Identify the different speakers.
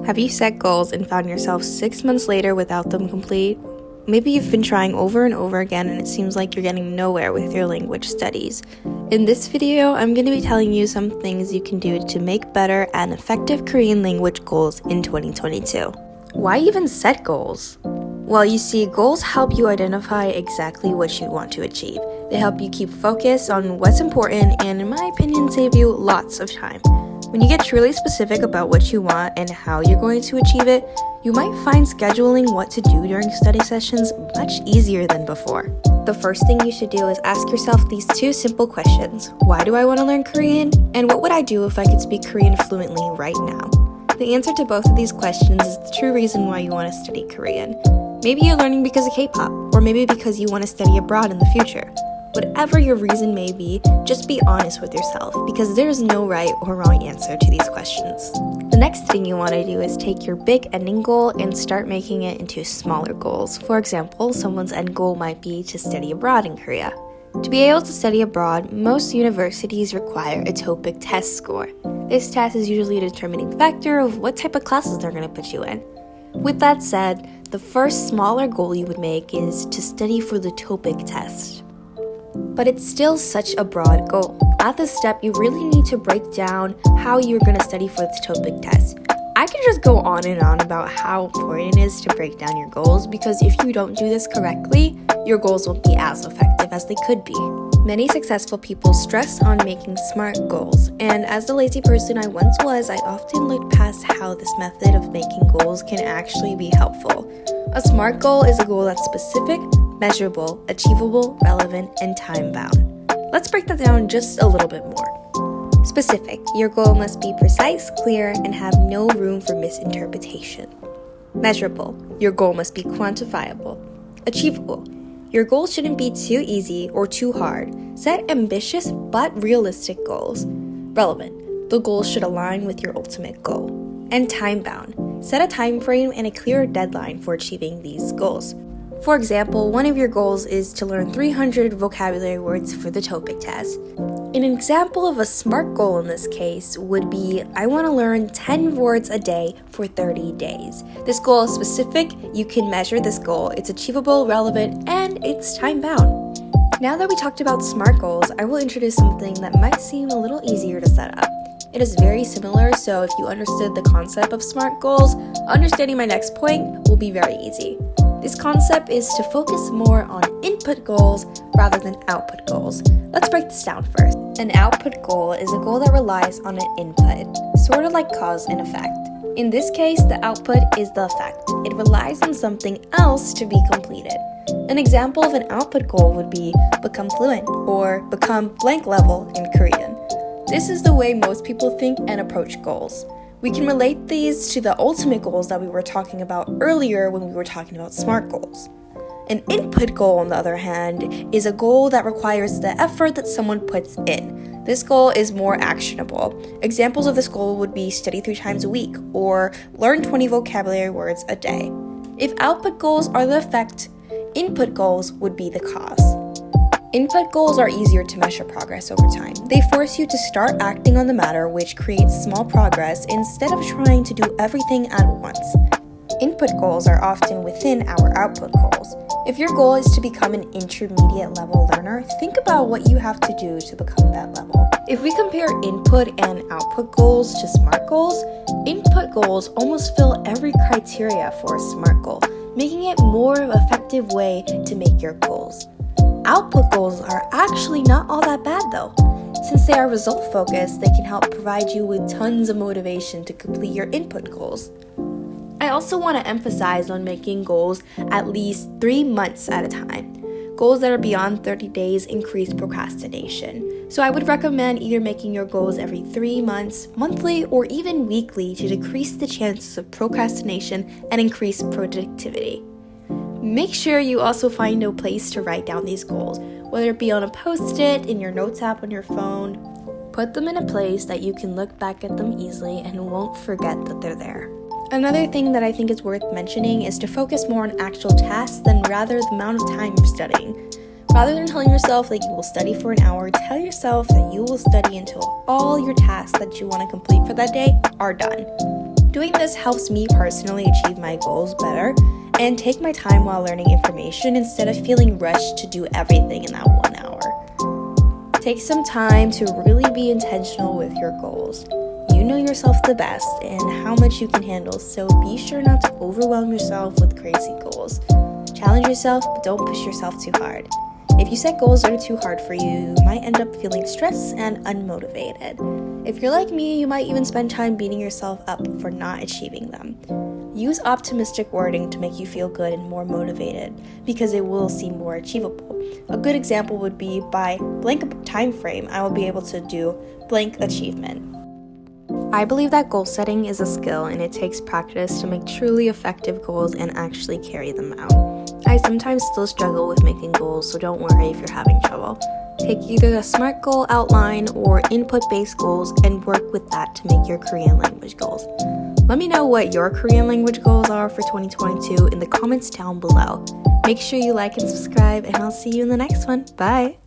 Speaker 1: Have you set goals and found yourself 6 months later without them complete? Maybe you've been trying over and over again and it seems like you're getting nowhere with your language studies. In this video, I'm going to be telling you some things you can do to make better and effective Korean language goals in 2022. Why even set goals? Well, you see, goals help you identify exactly what you want to achieve. They help you keep focus on what's important and, in my opinion, save you lots of time. When you get truly specific about what you want and how you're going to achieve it, you might find scheduling what to do during study sessions much easier than before. The first thing you should do is ask yourself these two simple questions. Why do I want to learn Korean? And what would I do if I could speak Korean fluently right now? The answer to both of these questions is the true reason why you want to study Korean. Maybe you're learning because of K-pop, or maybe because you want to study abroad in the future. Whatever your reason may be, just be honest with yourself because there's no right or wrong answer to these questions. The next thing you want to do is take your big ending goal and start making it into smaller goals. For example, someone's end goal might be to study abroad in Korea. To be able to study abroad, most universities require a TOPIK test score. This test is usually a determining factor of what type of classes they're going to put you in. With that said, the first smaller goal you would make is to study for the TOPIK test. But it's still such a broad goal. At this step, you really need to break down how you're going to study for the TOPIK test. I can just go on and on about how important it is to break down your goals because if you don't do this correctly, your goals won't be as effective as they could be. Many successful people stress on making SMART goals, and as the lazy person I once was, I often looked past how this method of making goals can actually be helpful. A SMART goal is a goal that's specific, measurable, achievable, relevant, and time-bound. Let's break that down just a little bit more. Specific. Your goal must be precise, clear, and have no room for misinterpretation. Measurable. Your goal must be quantifiable. Achievable. Your goal shouldn't be too easy or too hard. Set ambitious but realistic goals. Relevant. The goal should align with your ultimate goal. And time-bound. Set a time frame and a clear deadline for achieving these goals. For example, one of your goals is to learn 300 vocabulary words for the TOPIK test. An example of a SMART goal in this case would be, I want to learn 10 words a day for 30 days. This goal is specific, you can measure this goal, it's achievable, relevant, and it's time-bound. Now that we talked about SMART goals, I will introduce something that might seem a little easier to set up. It is very similar, so if you understood the concept of SMART goals, understanding my next point will be very easy. This concept is to focus more on input goals rather than output goals. Let's break this down first. An output goal is a goal that relies on an input, sort of like cause and effect. In this case, the output is the effect. It relies on something else to be completed. An example of an output goal would be become fluent or become blank level in Korean. This is the way most people think and approach goals. We can relate these to the ultimate goals that we were talking about earlier when we were talking about SMART goals. An input goal, on the other hand, is a goal that requires the effort that someone puts in. This goal is more actionable. Examples of this goal would be study 3 times a week or learn 20 vocabulary words a day. If output goals are the effect, input goals would be the cause. Input goals are easier to measure progress over time. They force you to start acting on the matter, which creates small progress instead of trying to do everything at once. Input goals are often within our output goals. If your goal is to become an intermediate level learner, think about what you have to do to become that level. If we compare input and output goals to SMART goals, input goals almost fill every criteria for a SMART goal, making it more of an effective way to make your goals. Output goals are actually not all that bad though. Since they are result-focused, they can help provide you with tons of motivation to complete your input goals. I also want to emphasize on making goals at least 3 months at a time. Goals that are beyond 30 days increase procrastination. So I would recommend either making your goals every 3 months, monthly, or even weekly to decrease the chances of procrastination and increase productivity. Make sure you also find a place to write down these goals, whether it be on a post-it, in your notes app on your phone. Put them in a place that you can look back at them easily and won't forget that they're there. Another thing that I think is worth mentioning is to focus more on actual tasks than rather the amount of time you're studying. Rather than telling yourself that you will study for an hour, tell yourself that you will study until all your tasks that you want to complete for that day are done. Doing this helps me personally achieve my goals better and take my time while learning information instead of feeling rushed to do everything in that 1 hour. Take some time to really be intentional with your goals. You know yourself the best and how much you can handle, so be sure not to overwhelm yourself with crazy goals. Challenge yourself, but don't push yourself too hard. If you set goals that are too hard for you, you might end up feeling stressed and unmotivated. If you're like me, you might even spend time beating yourself up for not achieving them. Use optimistic wording to make you feel good and more motivated, because it will seem more achievable. A good example would be, by blank time frame, I will be able to do blank achievement. I believe that goal setting is a skill, and it takes practice to make truly effective goals and actually carry them out. I sometimes still struggle with making goals, so don't worry if you're having trouble. Take either a SMART goal outline or input-based goals and work with that to make your Korean language goals. Let me know what your Korean language goals are for 2022 in the comments down below. Make sure you like and subscribe, and I'll see you in the next one. Bye!